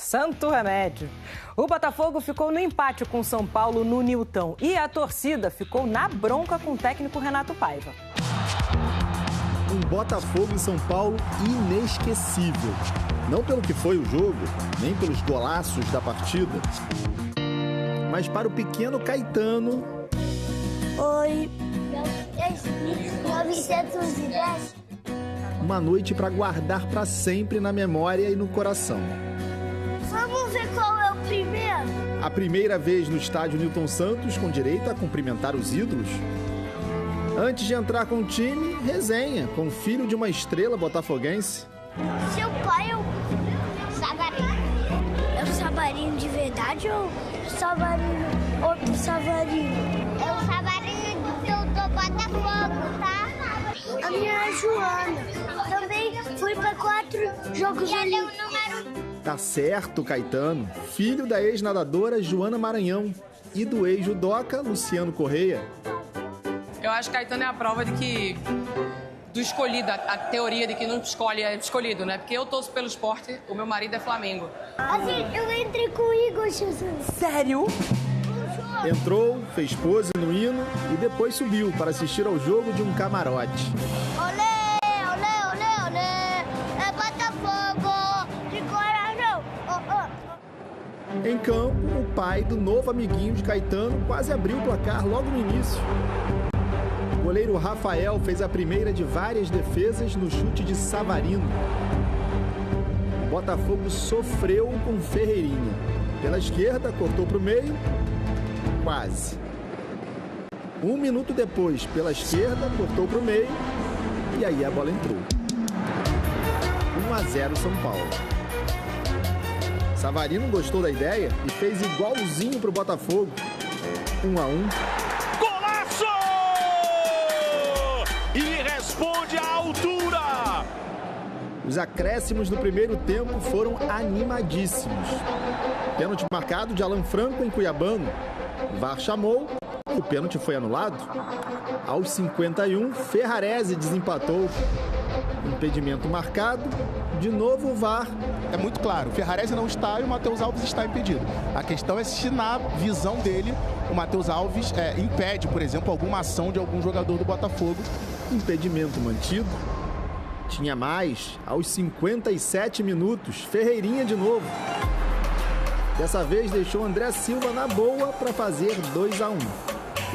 Santo remédio. O Botafogo ficou no empate com o São Paulo no Nilton e a torcida ficou na bronca com o técnico Renato Paiva. Um Botafogo e São Paulo inesquecível. Não pelo que foi o jogo, nem pelos golaços da partida, mas para o pequeno Caetano. Oi. 910. Uma noite para guardar para sempre na memória e no coração. Vamos ver qual é o primeiro? A primeira vez no estádio Nilton Santos, com direito a cumprimentar os ídolos. Antes de entrar com o time, resenha com o filho de uma estrela botafoguense. Seu pai é o Savarino. É o Savarino de verdade ou Savarino? Outro Savarino? É o Savarino do Botafogo, tá? A minha é a Joana. Também fui para 4 jogos ali. Tá certo, Caetano, filho da ex-nadadora Joana Maranhão e do ex-judoca Luciano Correia. Eu acho que Caetano é a prova de que do escolhido, a teoria de que não escolhe é escolhido, né? Porque eu torço pelo esporte, o meu marido é Flamengo. Assim, eu entrei com o Igor Jesus. Sério? Entrou, fez pose no hino e depois subiu para assistir ao jogo de um camarote. Olê, olê, olê, olê. É Botafogo de coração. Em campo, o pai do novo amiguinho de Caetano quase abriu o placar logo no início. O goleiro Rafael fez a primeira de várias defesas no chute de Savarino. O Botafogo sofreu com Ferreirinha. Pela esquerda, cortou para o meio. Quase. 1 minuto depois, pela esquerda, cortou para o meio. E aí a bola entrou. 1-0 São Paulo. Savarino gostou da ideia e fez igualzinho pro Botafogo. 1-1. Golaço! E responde à altura! Os acréscimos do primeiro tempo foram animadíssimos. Pênalti marcado de Alan Franco em Cuiabano. O VAR chamou e o pênalti foi anulado. Aos 51, Ferrarese desempatou. Impedimento marcado. De novo o VAR. É muito claro, o Ferrarese não está e o Matheus Alves está impedido. A questão é se na visão dele o Matheus Alves impede, por exemplo, alguma ação de algum jogador do Botafogo. Impedimento mantido. Tinha mais. Aos 57 minutos, Ferreirinha de novo. Dessa vez deixou André Silva na boa para fazer 2-1.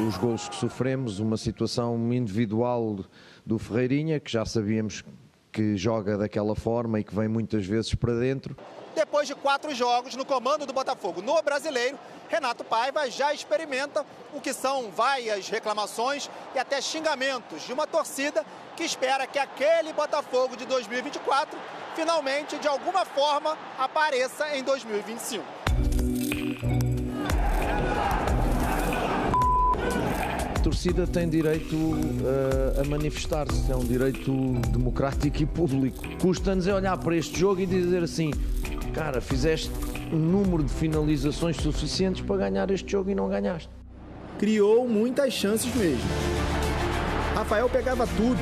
Os gols que sofremos, uma situação individual do Ferreirinha, que já sabíamos que joga daquela forma e que vem muitas vezes para dentro. Depois de 4 jogos no comando do Botafogo no Brasileiro, Renato Paiva já experimenta o que são várias reclamações e até xingamentos de uma torcida que espera que aquele Botafogo de 2024 finalmente, de alguma forma, apareça em 2025. A torcida tem direito a manifestar-se, é um direito democrático e público. Custa-nos é olhar para este jogo e dizer assim, cara, fizeste um número de finalizações suficientes para ganhar este jogo e não ganhaste. Criou muitas chances mesmo. Rafael pegava tudo.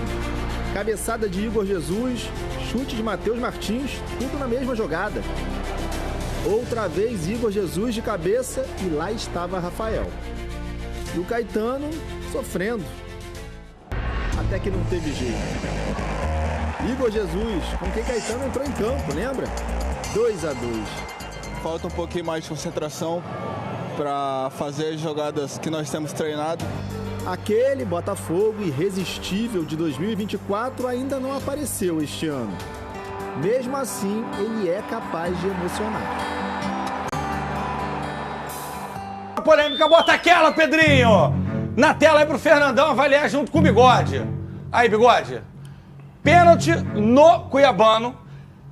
Cabeçada de Igor Jesus, chute de Matheus Martins, tudo na mesma jogada. Outra vez Igor Jesus de cabeça e lá estava Rafael. E o Caetano sofrendo. Até que não teve jeito. Igor Jesus, com quem Caetano entrou em campo, lembra? 2-2. Falta um pouquinho mais de concentração para fazer as jogadas que nós temos treinado. Aquele Botafogo irresistível de 2024 ainda não apareceu este ano. Mesmo assim, ele é capaz de emocionar. A polêmica, bota aquela, Pedrinho! Na tela aí pro Fernandão avaliar junto com o Bigode. Aí, Bigode. Pênalti no Cuiabano.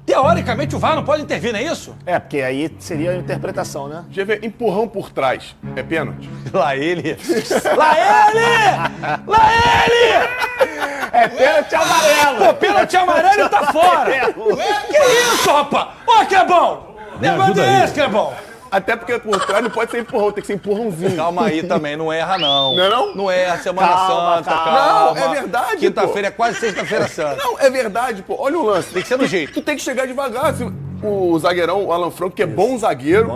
Teoricamente o VAR não pode intervir, não é isso? É, porque aí seria a interpretação, né? Deixa eu ver, empurrão por trás. É pênalti? Lá ele! Lá ele! Lá ele! É pênalti amarelo! Pô, pênalti amarelo e tá fora! Que isso, rapaz? Ô, Clebão! Negócio é esse, Clebão! Até porque por trás não pode ser empurrão, tem que ser empurrãozinho. Calma aí também, não erra não. Não é não? Não erra, Semana Santa, calma. Não, é verdade, Quinta-feira é quase Sexta-feira Santa. Não, é verdade, pô. Olha o lance. Tem que ser do jeito. Tu tem que chegar devagar. O zagueirão, o Alan Franco, que é bom zagueiro,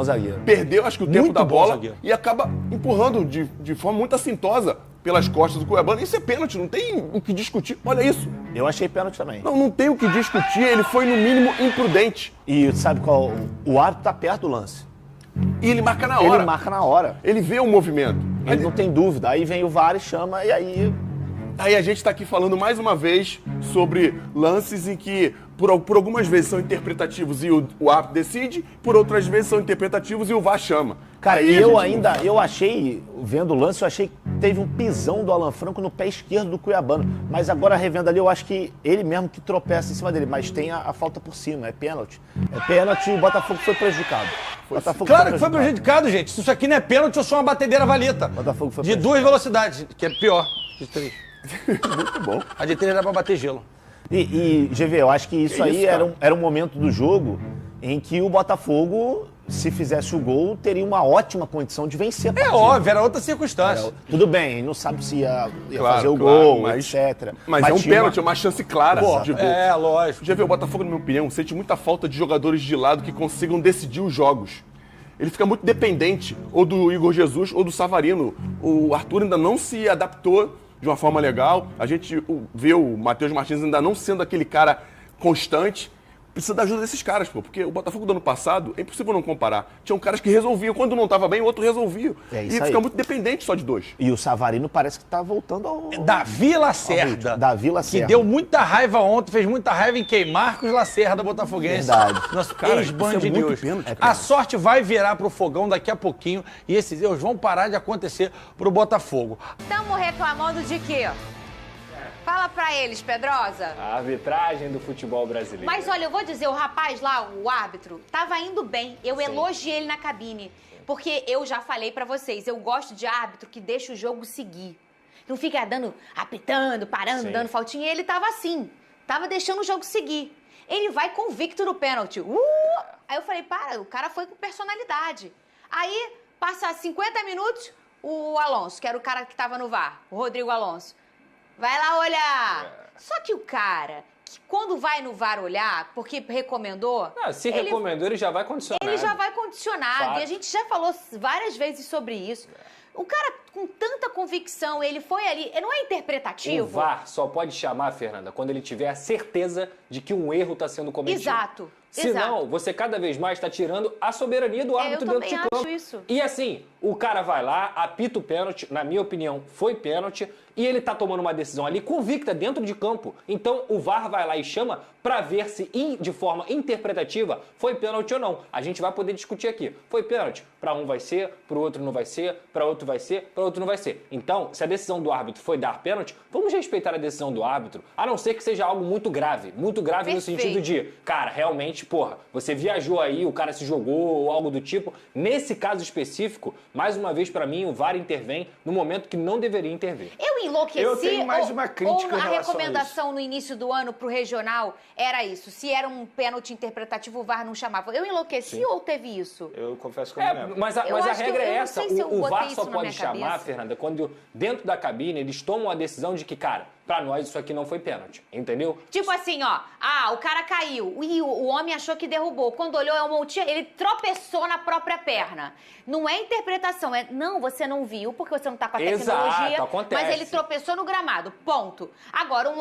perdeu, acho que o tempo Muito da bom bola zagueiro. e acaba empurrando de forma muito assintosa pelas costas do Cuiabano. Isso é pênalti, não tem o que discutir. Olha isso. Eu achei pênalti também. Não tem o que discutir, ele foi no mínimo imprudente. E sabe qual? O árbitro tá perto do lance. E ele marca na hora. Ele marca na hora. Ele vê o movimento. Ele não tem dúvida. Aí vem o VAR e chama, e aí... Aí a gente está aqui falando mais uma vez sobre lances em que, por algumas vezes, são interpretativos e o árbitro decide, por outras vezes são interpretativos e o VAR chama. Cara, e eu achei, vendo o lance, eu achei que teve um pisão do Alan Franco no pé esquerdo do Cuiabano. Mas agora, revendo ali, eu acho que ele mesmo que tropeça em cima dele. Mas tem a falta por cima, é pênalti. É pênalti e o Botafogo foi prejudicado. Claro que foi prejudicado, gente. Se isso aqui não é pênalti, eu sou uma batedeira valita. Botafogo foi de 2 velocidades, que é pior de 3. Muito bom. A de 3 era pra bater gelo. E GV, eu acho que isso aí era um momento do jogo em que o Botafogo, se fizesse o gol, teria uma ótima condição de vencer a partida. É óbvio, era outra circunstância. Tudo bem, não sabe se ia Claro, fazer o claro, gol, mas- etc. Mas é um pênalti, é uma chance clara de gol. É, lógico. Já viu, o Botafogo, na minha opinião, sente muita falta de jogadores de lado que consigam decidir os jogos. Ele fica muito dependente ou do Igor Jesus ou do Savarino. O Arthur ainda não se adaptou de uma forma legal. A gente vê o Matheus Martins ainda não sendo aquele cara constante. Precisa da ajuda desses caras, pô, porque o Botafogo do ano passado, é impossível não comparar. Tinham caras que resolviam, quando não estava bem, o outro resolvia. É e isso fica aí. muito dependente só de dois. E o Savarino parece que tá voltando ao... Davi Lacerda. Davi Que Lacerda. deu muita raiva ontem, fez muita raiva em quem? Marcos Lacerda, botafoguense. Verdade. Nosso Cara, ex-Band isso é muito News. pênalti, A sorte vai virar pro Fogão daqui a pouquinho e esses erros vão parar de acontecer pro Botafogo. Estamos reclamando de quê? Fala pra eles, Pedrosa. A arbitragem do futebol brasileiro. Mas olha, eu vou dizer, o rapaz lá, o árbitro, tava indo bem. Eu elogiei ele na cabine. Porque eu já falei pra vocês, eu gosto de árbitro que deixa o jogo seguir. Não fica apitando, parando, dando faltinha. E ele tava assim, tava deixando o jogo seguir. Ele vai convicto no pênalti. Aí eu falei, o cara foi com personalidade. Aí, passa 50 minutos, o Alonso, que era o cara que tava no VAR, o Rodrigo Alonso, vai lá olhar. Só que o cara, que quando vai no VAR olhar, porque recomendou... Se recomendou, ele já vai condicionado. Ele já vai condicionado. Fato. E a gente já falou várias vezes sobre isso. O cara, com tanta convicção, ele foi ali... Não é interpretativo? O VAR só pode chamar, Fernanda, quando ele tiver a certeza de que um erro está sendo cometido. Exato. Senão, você cada vez mais está tirando a soberania do árbitro dentro de campo. Eu também acho isso. E assim, o cara vai lá, apita o pênalti, na minha opinião, foi pênalti, e ele tá tomando uma decisão ali convicta dentro de campo. Então, o VAR vai lá e chama para ver se, de forma interpretativa, foi pênalti ou não. A gente vai poder discutir aqui. Foi pênalti? Para um vai ser, para o outro não vai ser, para outro vai ser, para outro não vai ser. Então, se a decisão do árbitro foi dar pênalti, vamos respeitar a decisão do árbitro, a não ser que seja algo muito grave no sentido de, cara, realmente, porra, você viajou aí, o cara se jogou ou algo do tipo. Nesse caso específico, mais uma vez, para mim, o VAR intervém no momento que não deveria intervir. Eu enlouqueci. Eu tenho mais uma crítica ou em a relação recomendação no início do ano pro regional era isso. Se era um pênalti interpretativo, o VAR não chamava. Eu enlouqueci ou teve isso? Eu confesso que eu não lembro. Mas a regra é essa. O VAR só pode chamar, Fernanda, quando dentro da cabine eles tomam a decisão de que, cara, pra nós isso aqui não foi pênalti, entendeu? Tipo assim, ó, o cara caiu e o homem achou que derrubou. Quando olhou, ele tropeçou na própria perna. Não é interpretação, não, você não viu porque você não tá com a tecnologia. Exato, acontece. Mas ele tropeçou no gramado, ponto. Agora,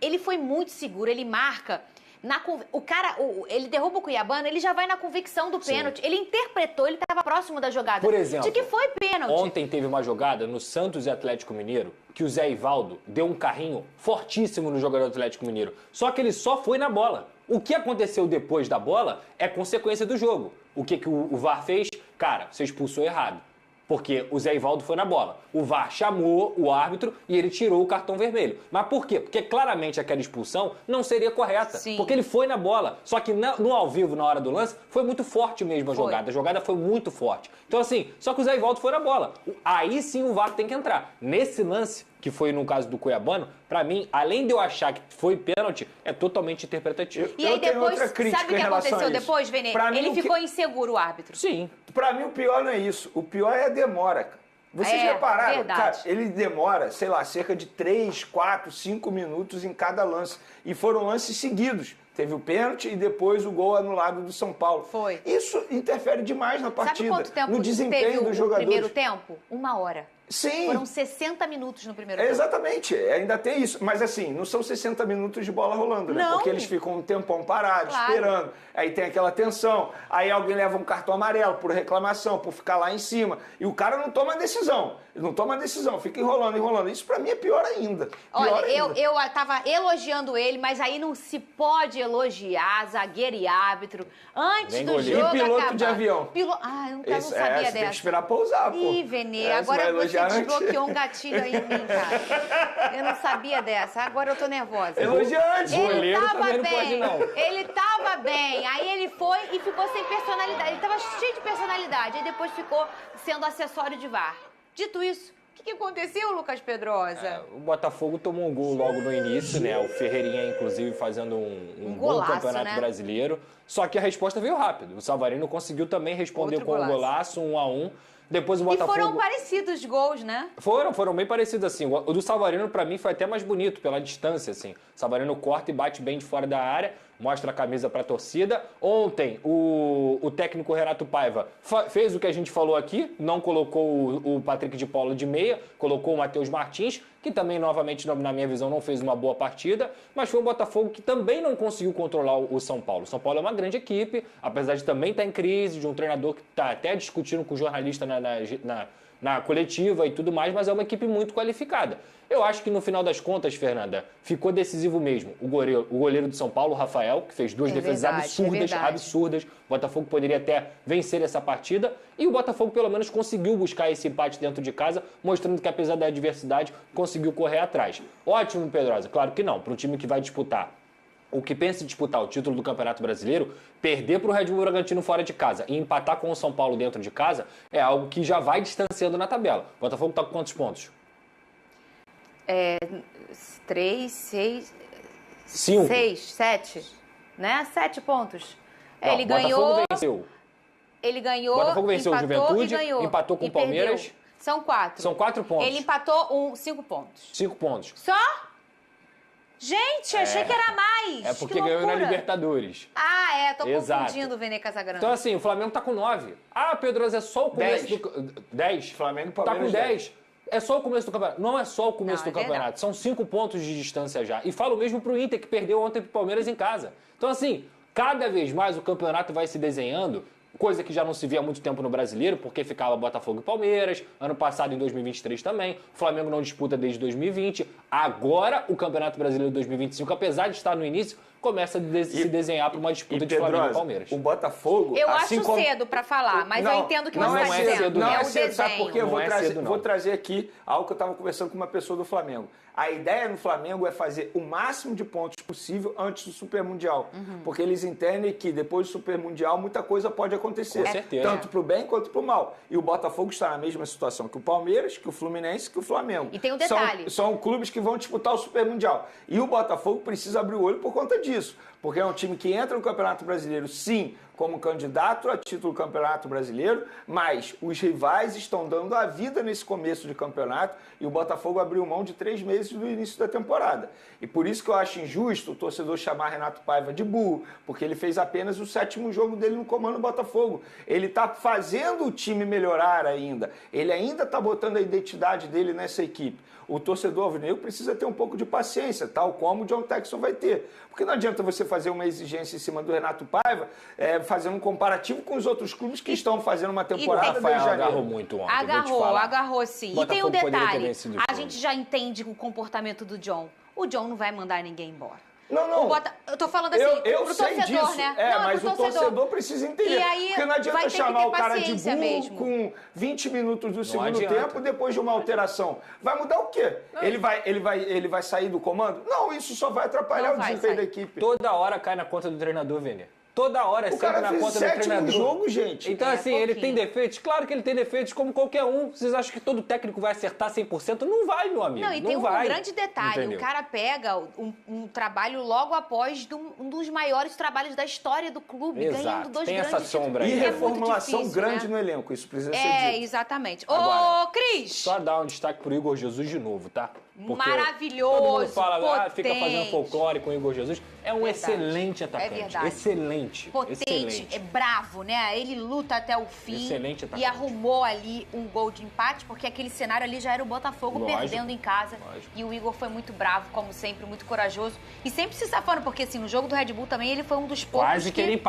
ele foi muito seguro, ele marca... O cara, ele derruba o Cuiabano, ele já vai na convicção do pênalti. Ele interpretou, ele estava próximo da jogada. Por exemplo, de que foi pênalti. Ontem teve uma jogada no Santos e Atlético Mineiro que o Zé Ivaldo deu um carrinho fortíssimo no jogador do Atlético Mineiro. Só que ele só foi na bola. O que aconteceu depois da bola é consequência do jogo. O que o VAR fez? Cara, você expulsou errado. Porque o Zé Ivaldo foi na bola. O VAR chamou o árbitro e ele tirou o cartão vermelho. Mas por quê? Porque claramente aquela expulsão não seria correta. Sim. Porque ele foi na bola. Só que no ao vivo, na hora do lance, foi muito forte mesmo a jogada. A jogada foi muito forte. Então assim, só que o Zé Ivaldo foi na bola. Aí sim o VAR tem que entrar. Nesse lance, que foi no caso do Cuiabano, pra mim, além de eu achar que foi pênalti, é totalmente interpretativo. E aí depois, sabe o que aconteceu depois, Vene? Ele ficou inseguro, o árbitro. Sim. Pra mim, o pior não é isso. O pior é a demora, cara. Vocês repararam, verdade. cara, ele demora, sei lá, cerca de 3, 4, 5 minutos em cada lance. E foram lances seguidos. Teve o pênalti e depois o gol anulado do São Paulo. Foi. Isso interfere demais na partida. Sabe quanto tempo no desempenho teve dos jogadores. O primeiro tempo? 1 hora. Sim. Foram 60 minutos no primeiro tempo. Exatamente, ainda tem isso. Mas assim, não são 60 minutos de bola rolando, né? Não. Porque eles ficam um tempão parados, Claro. esperando. Aí tem aquela tensão. Aí alguém leva um cartão amarelo por reclamação, por ficar lá em cima. E o cara não toma decisão. Ele não toma decisão, fica enrolando. Isso pra mim é pior ainda. Olha, eu tava elogiando ele, mas aí não se pode elogiar zagueiro e árbitro antes Nem do goleiro. jogo E piloto acabar. de avião. Ah, eu não Esse- sabia você dessa. tem que esperar pousar, pô. Ih, Vene, Você vai agora você elogiar antes. desbloqueou um gatilho aí em mim, cara. Eu não sabia dessa, agora eu tô nervosa. Elogia antes. Ele Goleiro tava também não bem, pode, não. ele tava bem, aí ele foi e ficou sem personalidade. Ele tava cheio de personalidade, aí depois ficou sendo acessório de VAR. Dito isso, o que aconteceu, Lucas Pedrosa? O Botafogo tomou um gol logo no início, né? O Ferreirinha, inclusive, fazendo um bom golaço, campeonato né? brasileiro. Só que a resposta veio rápido. O Savarino conseguiu também responder Outro com o golaço. golaço, 1-1. Depois o E Botafogo... foram parecidos os gols, né? Foram bem parecidos, assim. O do Savarino, pra mim, foi até mais bonito, pela distância, assim. O Savarino corta e bate bem de fora da área, mostra a camisa pra torcida. Ontem, o técnico Renato Paiva fez o que a gente falou aqui, não colocou o Patrick de Paula de meia, colocou o Matheus Martins, que também, novamente, na minha visão, não fez uma boa partida, mas foi um Botafogo que também não conseguiu controlar o São Paulo. O São Paulo é uma grande equipe, apesar de também estar em crise, de um treinador que está até discutindo com o jornalista na coletiva e tudo mais, mas é uma equipe muito qualificada. Eu acho que no final das contas, Fernanda, ficou decisivo mesmo o goleiro do São Paulo, o Rafael, que fez duas defesas absurdas. O Botafogo poderia até vencer essa partida e o Botafogo pelo menos conseguiu buscar esse empate dentro de casa, mostrando que apesar da adversidade, conseguiu correr atrás. Ótimo, Pedrosa? Claro que não. Para um time que vai disputar o que pensa em disputar o título do Campeonato Brasileiro, perder para o Red Bull Bragantino fora de casa e empatar com o São Paulo dentro de casa é algo que já vai distanciando na tabela. O Botafogo está com quantos pontos? 3, 6... 5. 6, 7, né? 7 pontos. Não, Ele o Botafogo ganhou... venceu. Ele ganhou, O Botafogo venceu o empatou Juventude, e ganhou. empatou com E o Palmeiras. perdeu. São 4. São 4 pontos. Ele empatou 5 pontos. 5 pontos. Só? Gente, achei que era mais. É porque Que ganhou na loucura. Libertadores. Tô Exato. confundindo o Vene Casagrande. Então, assim, o Flamengo tá com 9. Ah, Pedroso, é só o começo 10. do... 10? Flamengo e Tá com Palmeiras 10. É só o começo do campeonato. Não é só o começo Não, do é campeonato. verdade. São 5 pontos de distância já. E falo mesmo pro Inter, que perdeu ontem pro Palmeiras em casa. Então, assim, cada vez mais o campeonato vai se desenhando, coisa que já não se via há muito tempo no Brasileiro, porque ficava Botafogo e Palmeiras, ano passado em 2023 também, o Flamengo não disputa desde 2020, agora o Campeonato Brasileiro de 2025, apesar de estar no início, começa a se desenhar para uma disputa de Flamengo e Palmeiras. O Botafogo... Eu assim acho como... cedo pra falar, mas eu entendo o que não você é está cedo, dizendo. Não é é o cedo, sabe desenho. por quê? Eu Não vou trazer aqui algo que eu estava conversando com uma pessoa do Flamengo. A ideia no Flamengo é fazer o máximo de pontos possível antes do Super Mundial. Porque eles entendem que depois do Super Mundial muita coisa pode acontecer. Com certeza. Tanto pro bem quanto pro mal. E o Botafogo está na mesma situação que o Palmeiras, que o Fluminense, que o Flamengo. E tem um detalhe. São clubes que vão disputar o Super Mundial. E o Botafogo precisa abrir o olho por conta disso. Porque é um time que entra no Campeonato Brasileiro, sim, como candidato a título do Campeonato Brasileiro, mas os rivais estão dando a vida nesse começo de campeonato e o Botafogo abriu mão de 3 meses do início da temporada. E por isso que eu acho injusto o torcedor chamar Renato Paiva de burro, porque ele fez apenas o 7º jogo dele no comando do Botafogo. Ele está fazendo o time melhorar ainda. Ele ainda está botando a identidade dele nessa equipe. O torcedor alvinegro precisa ter um pouco de paciência, tal como o John Texton vai ter. Porque não adianta você fazer uma exigência em cima do Renato Paiva, fazendo um comparativo com os outros clubes que estão fazendo uma temporada desde janeiro. Agarrou muito ontem, vou te falar. Agarrou sim. O E tem um Botafogo poderia ter detalhe, vencido o a jogo. gente já entende o comportamento do John. O John não vai mandar ninguém embora. Não. Eu tô falando assim, eu pro sei torcedor, disso, né? É, não, mas pro o torcedor precisa entender. E aí porque não vai adianta ter que chamar ter o cara de paciência burro mesmo. com 20 minutos do segundo adianta. tempo depois de uma alteração. Vai mudar o quê? Ele vai sair do comando? Não, isso só vai atrapalhar Não o vai desempenho da sair. equipe. Toda hora cai na conta do treinador, Vene. toda hora, O cara sempre na fez conta do 7 treinador. no jogo, gente. Então, assim, ele tem defeitos? Claro que ele tem defeitos, como qualquer um. Vocês acham que todo técnico vai acertar 100%? Não vai, meu amigo. Não, e tem um vai. grande detalhe. Entendeu? O cara pega um trabalho logo após um dos maiores trabalhos da história do clube, Exato. ganhando 2 Tem grandes essa sombra aí. E É muito reformulação difícil, grande né? no elenco, isso precisa ser É, dito. exatamente. Agora, Ô, Cris! Só dar um destaque pro Igor Jesus de novo, tá? Porque Maravilhoso, todo mundo fala, fica potente. fazendo folclore com o Igor Jesus. É um Verdade. excelente atacante. É verdade. Excelente. Potente, Excelente. é bravo, né? Ele luta até o fim. Excelente atacante. E arrumou ali um gol de empate, porque aquele cenário ali já era o Botafogo Lógico. perdendo em casa. Lógico. E o Igor foi muito bravo, como sempre, muito corajoso. E sempre se safando, porque assim, no jogo do Red Bull também ele foi um dos poucos Quase que ele